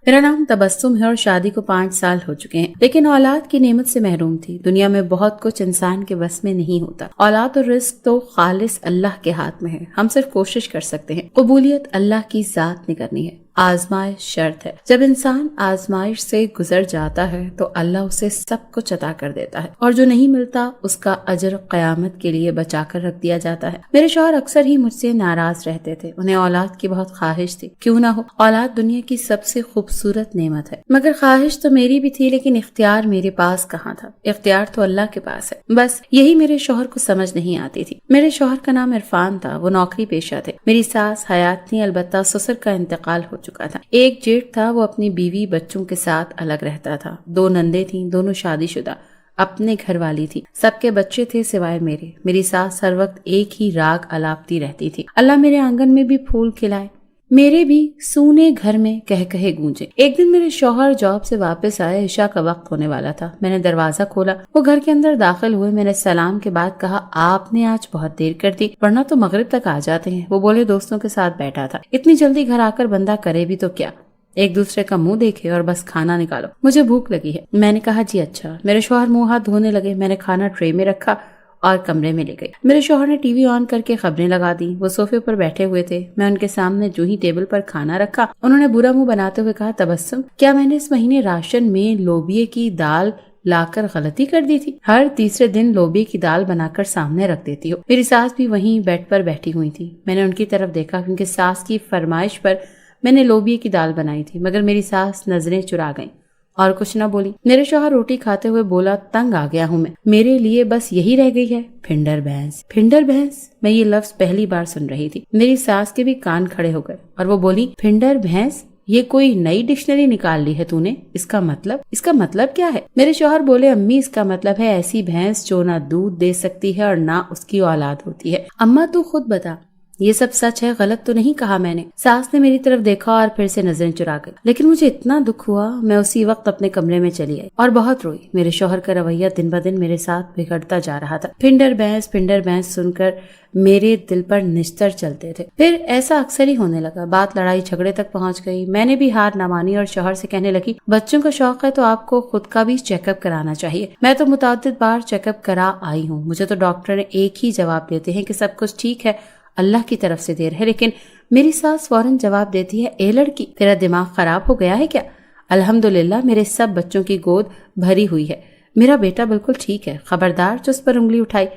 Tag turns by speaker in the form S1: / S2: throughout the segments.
S1: میرا نام تبسم ہے اور شادی کو 5 سال ہو چکے ہیں، لیکن اولاد کی نعمت سے محروم تھی۔ دنیا میں بہت کچھ انسان کے بس میں نہیں ہوتا۔ اولاد اور رزق تو خالص اللہ کے ہاتھ میں ہے، ہم صرف کوشش کر سکتے ہیں۔ قبولیت اللہ کی ذات نے کرنی ہے، آزمائش شرط ہے۔ جب انسان آزمائش سے گزر جاتا ہے تو اللہ اسے سب کچھ عطا کر دیتا ہے، اور جو نہیں ملتا اس کا اجر قیامت کے لیے بچا کر رکھ دیا جاتا ہے۔ میرے شوہر اکثر ہی مجھ سے ناراض رہتے تھے، انہیں اولاد کی بہت خواہش تھی۔ کیوں نہ ہو، اولاد دنیا کی سب سے خوبصورت نعمت ہے، مگر خواہش تو میری بھی تھی، لیکن اختیار میرے پاس کہاں تھا؟ اختیار تو اللہ کے پاس ہے، بس یہی میرے شوہر کو سمجھ نہیں آتی تھی۔ میرے شوہر کا نام عرفان تھا، وہ نوکری پیشہ تھے۔ میری ساس حیات تھی، البتہ سسر کا انتقال ہو چکا تھا۔ ایک جیٹھ تھا، وہ اپنی بیوی بچوں کے ساتھ الگ رہتا تھا۔ 2 نندیں تھیں، دونوں شادی شدہ، اپنے گھر والی تھی۔ سب کے بچے تھے سوائے میرے۔ میری ساس ہر وقت ایک ہی راگ الاپتی رہتی تھی، اللہ میرے آنگن میں بھی پھول کھلائے، میرے بھی سونے گھر میں کہہ کہے گونجے۔ ایک دن میرے شوہر جاب سے واپس آئے، عشاء کا وقت ہونے والا تھا۔ میں نے دروازہ کھولا، وہ گھر کے اندر داخل ہوئے۔ میں نے سلام کے بعد کہا، آپ نے آج بہت دیر کر دی، ورنہ تو مغرب تک آ جاتے ہیں۔ وہ بولے، دوستوں کے ساتھ بیٹھا تھا، اتنی جلدی گھر آ کر بندہ کرے بھی تو کیا، ایک دوسرے کا منہ دیکھے اور بس کھانا نکالو، مجھے بھوک لگی ہے۔ میں نے کہا، جی اچھا۔ میرے شوہر منہ ہاتھ دھونے لگے، میں نے کھانا ٹرے میں رکھا اور کمرے میں لے گئی۔ میرے شوہر نے ٹی وی آن کر کے خبریں لگا دی، وہ صوفے پر بیٹھے ہوئے تھے۔ میں ان کے سامنے جو ہی ٹیبل پر کھانا رکھا، انہوں نے برا منہ بناتے ہوئے کہا، تبسم، کیا میں نے اس مہینے راشن میں لوبیے کی دال لا کر غلطی کر دی تھی؟ ہر تیسرے دن لوبیے کی دال بنا کر سامنے رکھ دیتی ہو۔ میری ساس بھی وہیں بیڈ پر بیٹھی ہوئی تھی۔ میں نے ان کی طرف دیکھا، کیونکہ ساس کی فرمائش پر میں نے لوبیے کی دال بنائی تھی، مگر میری ساس نظریں چرا گئیں اور کچھ نہ بولی۔ میرے شوہر روٹی کھاتے ہوئے بولا، تنگ آ گیا ہوں میں، میرے لیے بس یہی رہ گئی ہے، پھنڈر بھینس۔ پھنڈر بھینس؟ میں یہ لفظ پہلی بار سن رہی تھی۔ میری ساس کے بھی کان کھڑے ہو گئے اور وہ بولی، پھنڈر بھینس؟ یہ کوئی نئی ڈکشنری نکال لی ہے تو نے؟ اس کا مطلب کیا ہے؟ میرے شوہر بولے، امی اس کا مطلب ہے ایسی بھینس جو نہ دودھ دے سکتی ہے اور نہ اس کی اولاد ہوتی ہے۔ اماں تو خود بتا، یہ سب سچ ہے، غلط تو نہیں کہا میں نے؟ ساس نے میری طرف دیکھا اور پھر سے نظریں چرا گئی، لیکن مجھے اتنا دکھ ہوا، میں اسی وقت اپنے کمرے میں چلی آئی اور بہت روئی۔ میرے شوہر کا رویہ دن بدن میرے ساتھ بگڑتا جا رہا تھا۔ پھنڈر بھینس سن کر میرے دل پر نشتر چلتے تھے۔ پھر ایسا اکثر ہی ہونے لگا، بات لڑائی جھگڑے تک پہنچ گئی۔ میں نے بھی ہار نہ مانی اور شوہر سے کہنے لگی، بچوں کا شوق ہے تو آپ کو خود کا بھی چیک اپ کرانا چاہیے۔ میں تو متعدد بار چیک اپ کرا آئی ہوں، مجھے تو ڈاکٹر نے ایک ہی جواب دیتے ہیں کہ سب کچھ ٹھیک ہے، اللہ کی طرف سے دیر ہے۔ لیکن میری ساس فوراً جواب دیتی ہے، اے لڑکی، تیرا دماغ خراب ہو گیا ہے کیا؟ الحمدللہ میرے سب بچوں کی گود بھری ہوئی ہے، میرا بیٹا بالکل ٹھیک ہے۔ خبردار جو اس پر انگلی اٹھائی،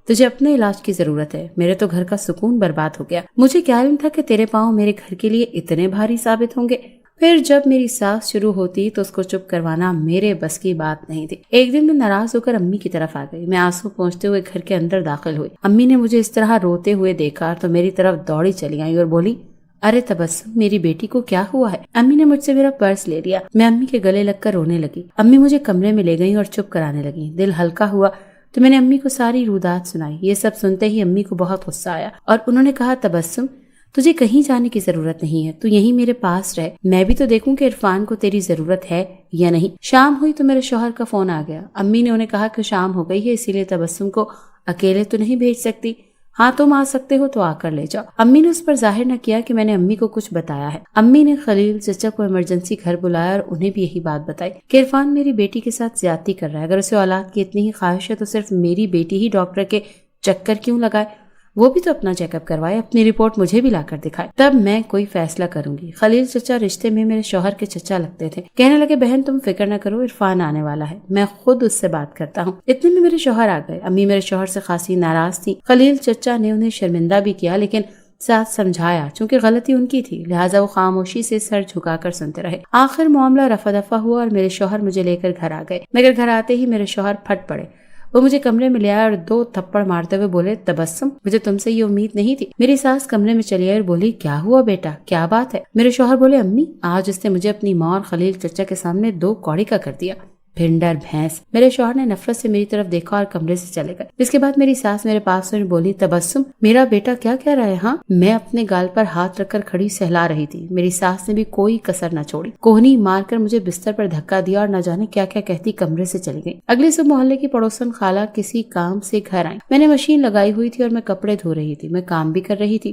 S1: تجھے اپنے علاج کی ضرورت ہے، میرے تو گھر کا سکون برباد ہو گیا۔ مجھے کیا علم تھا کہ تیرے پاؤں میرے گھر کے لیے اتنے بھاری ثابت ہوں گے۔ پھر جب میری ساس شروع ہوتی تو اس کو چپ کروانا میرے بس کی بات نہیں تھی۔ ایک دن میں ناراض ہو کر امی کی طرف آ گئی۔ میں آنسو پہنچتے ہوئے گھر کے اندر داخل ہوئی۔ امی نے مجھے اس طرح روتے ہوئے دیکھا تو میری طرف دوڑی چلی آئی اور بولی، ارے تبسم، میری بیٹی کو کیا ہوا ہے؟ امی نے مجھ سے میرا پرس لے لیا۔ میں امی کے گلے لگ کر رونے لگی۔ امی مجھے کمرے میں لے گئی اور چپ کرانے لگی۔ دل ہلکا ہوا تو میں نے امی کو ساری رودات سنائی۔ یہ سب سنتے ہی امی کو بہت غصہ آیا اور انہوں نے کہا، تبسم، تجھے کہیں جانے کی ضرورت نہیں ہے، تو یہیں میرے پاس رہ، میں بھی تو دیکھوں کہ عرفان کو تیری ضرورت ہے یا نہیں۔ شام ہوئی تو میرے شوہر کا فون آ گیا۔ امی نے انہیں کہا کہ شام ہو گئی ہے، اسی لیے تبسم کو اکیلے تو نہیں بھیج سکتی، ہاں تم آ سکتے ہو تو آ کر لے جاؤ۔ امی نے اس پر ظاہر نہ کیا کہ میں نے امی کو کچھ بتایا ہے۔ امی نے خلیل چچا کو ایمرجنسی گھر بلایا اور انہیں بھی یہی بات بتائی کہ عرفان میری بیٹی کے ساتھ زیادتی کر رہا ہے، اگر اسے اولاد کی اتنی ہی خواہش ہے تو صرف میری بیٹی ہی ڈاکٹر کے چکر کیوں لگائے، وہ بھی تو اپنا چیک اپ کروائے، اپنی رپورٹ مجھے بھی لا کر دکھائے، تب میں کوئی فیصلہ کروں گی۔ خلیل چچا رشتے میں میرے شوہر کے چچا لگتے تھے۔ کہنے لگے، بہن تم فکر نہ کرو، عرفان آنے والا ہے، میں خود اس سے بات کرتا ہوں۔ اتنے میں میرے شوہر آ گئے۔ امی میرے شوہر سے خاصی ناراض تھی۔ خلیل چچا نے انہیں شرمندہ بھی کیا، لیکن ساتھ سمجھایا، چونکہ غلطی ان کی تھی، لہٰذا وہ خاموشی سے سر جھکا کر سنتے رہے۔ آخر معاملہ رفع دفع ہوا اور میرے شوہر مجھے لے کر گھر آ گئے، مگر گھر آتے ہی میرے شوہر پھٹ پڑے۔ وہ مجھے کمرے میں لے آئے اور 2 تھپڑ مارتے ہوئے بولے، تبسم، مجھے تم سے یہ امید نہیں تھی۔ میری ساس کمرے میں چلی آئی اور بولی، کیا ہوا بیٹا، کیا بات ہے؟ میرے شوہر بولے، امی، آج اس نے مجھے اپنی ماں اور خلیل چچا کے سامنے 2 کوڑی کا کر دیا۔ پھنڈر بھینس۔ میرے شوہر نے نفرت سے میری طرف دیکھا اور کمرے سے چلے گئے۔ اس کے بعد میری ساس میرے پاس آئی اور بولی، تبسم، میرا بیٹا کیا کہہ رہا ہے؟ ہاں؟ میں اپنے گال پر ہاتھ رکھ کر کھڑی سہلا رہی تھی۔ میری ساس نے بھی کوئی کسر نہ چھوڑی، کوہنی مار کر مجھے بستر پر دھکا دیا اور نہ جانے کیا کیا کہتی کمرے سے چلی گئی۔ اگلی صبح محلے کی پڑوسن خالہ کسی کام سے گھر آئی۔ میں نے مشین لگائی ہوئی تھی اور میں کپڑے دھو رہی تھی، میں کام بھی کر رہی تھی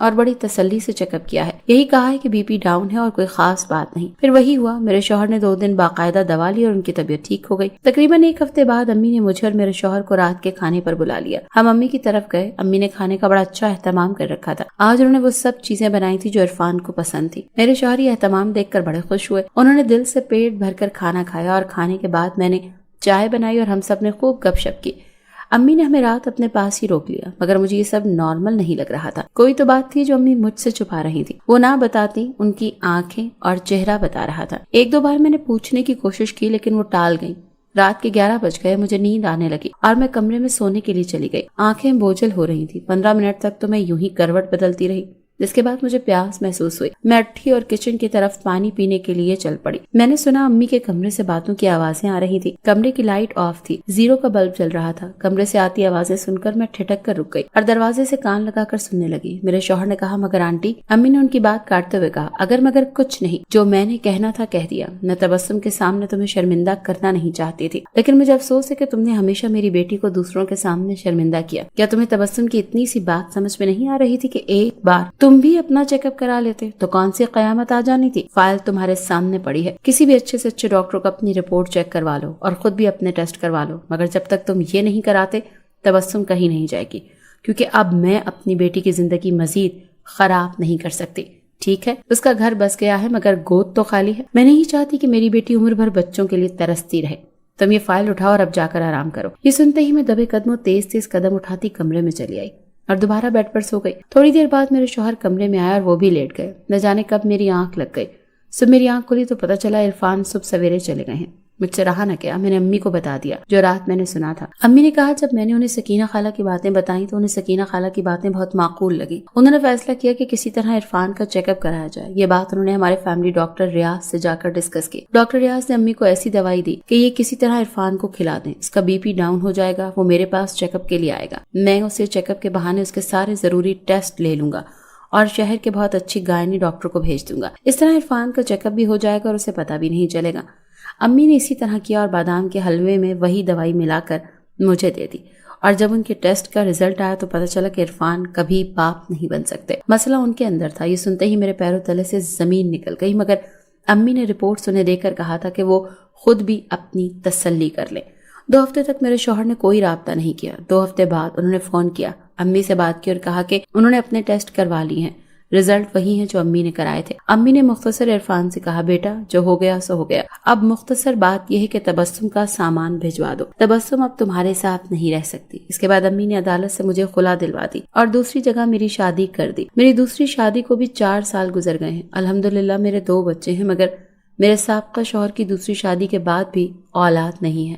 S1: اور بڑی تسلی سے چیک اپ کیا ہے، یہی کہا ہے کہ بی پی ڈاؤن ہے اور کوئی خاص بات نہیں۔ پھر وہی ہوا، میرے شوہر نے 2 دن باقاعدہ دوا لی اور ان کی طبیعت ٹھیک ہو گئی۔ تقریباً 1 ہفتے بعد امی نے مجھے اور میرے شوہر کو رات کے کھانے پر بلا لیا۔ ہم امی کی طرف گئے، امی نے کھانے کا بڑا اچھا اہتمام کر رکھا تھا۔ آج انہوں نے وہ سب چیزیں بنائی تھی جو عرفان کو پسند تھی۔ میرے شوہر یہ اہتمام دیکھ کر بڑے خوش ہوئے، انہوں نے دل سے پیٹ بھر کر کھانا کھایا اور کھانے کے بعد میں نے چائے بنائی اور ہم سب نے خوب گپ شپ کی۔ امی نے ہمیں رات اپنے پاس ہی روک لیا، مگر مجھے یہ سب نارمل نہیں لگ رہا تھا۔ کوئی تو بات تھی جو امی مجھ سے چھپا رہی تھی، وہ نہ بتاتی، ان کی آنکھیں اور چہرہ بتا رہا تھا۔ 1-2 بار میں نے پوچھنے کی کوشش کی لیکن وہ ٹال گئی۔ رات کے 11 بج گئے، مجھے نیند آنے لگی اور میں کمرے میں سونے کے لیے چلی گئی۔ آنکھیں بوجھل ہو رہی تھی۔ 15 منٹ تک تو میں یوں ہی کروٹ بدلتی رہی، جس کے بعد مجھے پیاس محسوس ہوئی۔ میں اٹھی اور کچن کی طرف پانی پینے کے لیے چل پڑی۔ میں نے سنا امی کے کمرے سے باتوں کی آوازیں آ رہی تھی۔ کمرے کی لائٹ آف تھی، 0 کا بلب جل رہا تھا۔ کمرے سے آتی آوازیں سن کر میں ٹھٹک کر رک گئی اور دروازے سے کان لگا کر سننے لگی۔ میرے شوہر نے کہا، مگر آنٹی، امی نے ان کی بات کاٹتے ہوئے کہا، اگر مگر کچھ نہیں، جو میں نے کہنا تھا کہہ دیا۔ میں تبسم کے سامنے تمہیں شرمندہ کرنا نہیں چاہتی تھی، لیکن مجھے افسوس ہے کہ تم نے ہمیشہ میری بیٹی کو دوسروں کے سامنے شرمندہ کیا۔ کیا تمہیں تبسم کی اتنی سی بات سمجھ میں نہیں آ رہی تھی کہ ایک بار تم بھی اپنا چیک اپ کرا لیتے تو کون سی قیامت آ جانی تھی؟ فائل تمہارے سامنے پڑی ہے، کسی بھی اچھے سے اچھے ڈاکٹر کو اپنی رپورٹ چیک کروا لو اور خود بھی اپنے ٹیسٹ کروا لو، مگر جب تک تم یہ نہیں کراتے تبسم کہیں نہیں جائے گی، کیونکہ اب میں اپنی بیٹی کی زندگی مزید خراب نہیں کر سکتی۔ ٹھیک ہے، اس کا گھر بس گیا ہے مگر گود تو خالی ہے۔ میں نہیں چاہتی کہ میری بیٹی عمر بھر بچوں کے لیے ترستی رہے۔ تم یہ فائل اٹھاؤ اور اب جا کر آرام کرو۔ یہ سنتے ہی میں دبے قدموں تیز قدم اٹھاتی کمرے میں چلی آئی اور دوبارہ بیڈ پر سو گئی۔ تھوڑی دیر بعد میرے شوہر کمرے میں آیا اور وہ بھی لیٹ گئے۔ نہ جانے کب میری آنکھ لگ گئی۔ صبح میری آنکھ کھلی تو پتہ چلا عرفان صبح سویرے چلے گئے ہیں۔ مجھ سے رہا نہ کیا، میں نے امی کو بتا دیا جو رات میں نے سنا تھا۔ امی نے کہا جب میں نے انہیں سکینہ خالہ کی باتیں بتائیں تو انہیں سکینہ خالہ کی باتیں بہت معقول لگی۔ انہوں نے فیصلہ کیا کہ کسی طرح عرفان کا چیک اپ کرایا جائے۔ یہ بات انہوں نے ہمارے فیملی ڈاکٹر ریاض سے جا کر ڈسکس کی۔ ڈاکٹر ریاض نے امی کو ایسی دوائی دی کہ یہ کسی طرح عرفان کو کھلا دیں، اس کا بی پی ڈاؤن ہو جائے گا، وہ میرے پاس چیک اپ کے لیے آئے گا، میں اسے چیک اپ کے بہانے اس کے سارے ضروری ٹیسٹ لے لوں گا اور شہر کے بہت اچھی گائنی ڈاکٹر کو بھیج دوں گا۔ اس طرح عرفان کا چیک اپ بھی ہو جائے گا اور اسے پتہ بھی نہیں چلے گا۔ امی نے اسی طرح کیا اور بادام کے حلوے میں وہی دوائی ملا کر مجھے دے دی، اور جب ان کے ٹیسٹ کا رزلٹ آیا تو پتہ چلا کہ عرفان کبھی باپ نہیں بن سکتے۔ مسئلہ ان کے اندر تھا۔ یہ سنتے ہی میرے پیروں تلے سے زمین نکل گئی، مگر امی نے رپورٹس انہیں دے کر کہا تھا کہ وہ خود بھی اپنی تسلی کر لیں۔ 2 ہفتے تک میرے شوہر نے کوئی رابطہ نہیں کیا۔ 2 ہفتے بعد انہوں نے فون کیا، امی سے بات کی اور کہا کہ انہوں نے اپنے ٹیسٹ کروا لی ہیں، رزلٹ وہی ہیں جو امی نے کرائے تھے۔ امی نے مختصر عرفان سے کہا، بیٹا جو ہو گیا سو ہو گیا، اب مختصر بات یہ ہے کہ تبسم کا سامان بھجوا دو، تبسم اب تمہارے ساتھ نہیں رہ سکتی۔ اس کے بعد امی نے عدالت سے مجھے خلا دلوا دی اور دوسری جگہ میری شادی کر دی۔ میری دوسری شادی کو بھی 4 سال گزر گئے ہیں۔ الحمدللہ میرے 2 بچے ہیں، مگر میرے سابقہ شوہر کی دوسری شادی کے بعد بھی اولاد نہیں ہے۔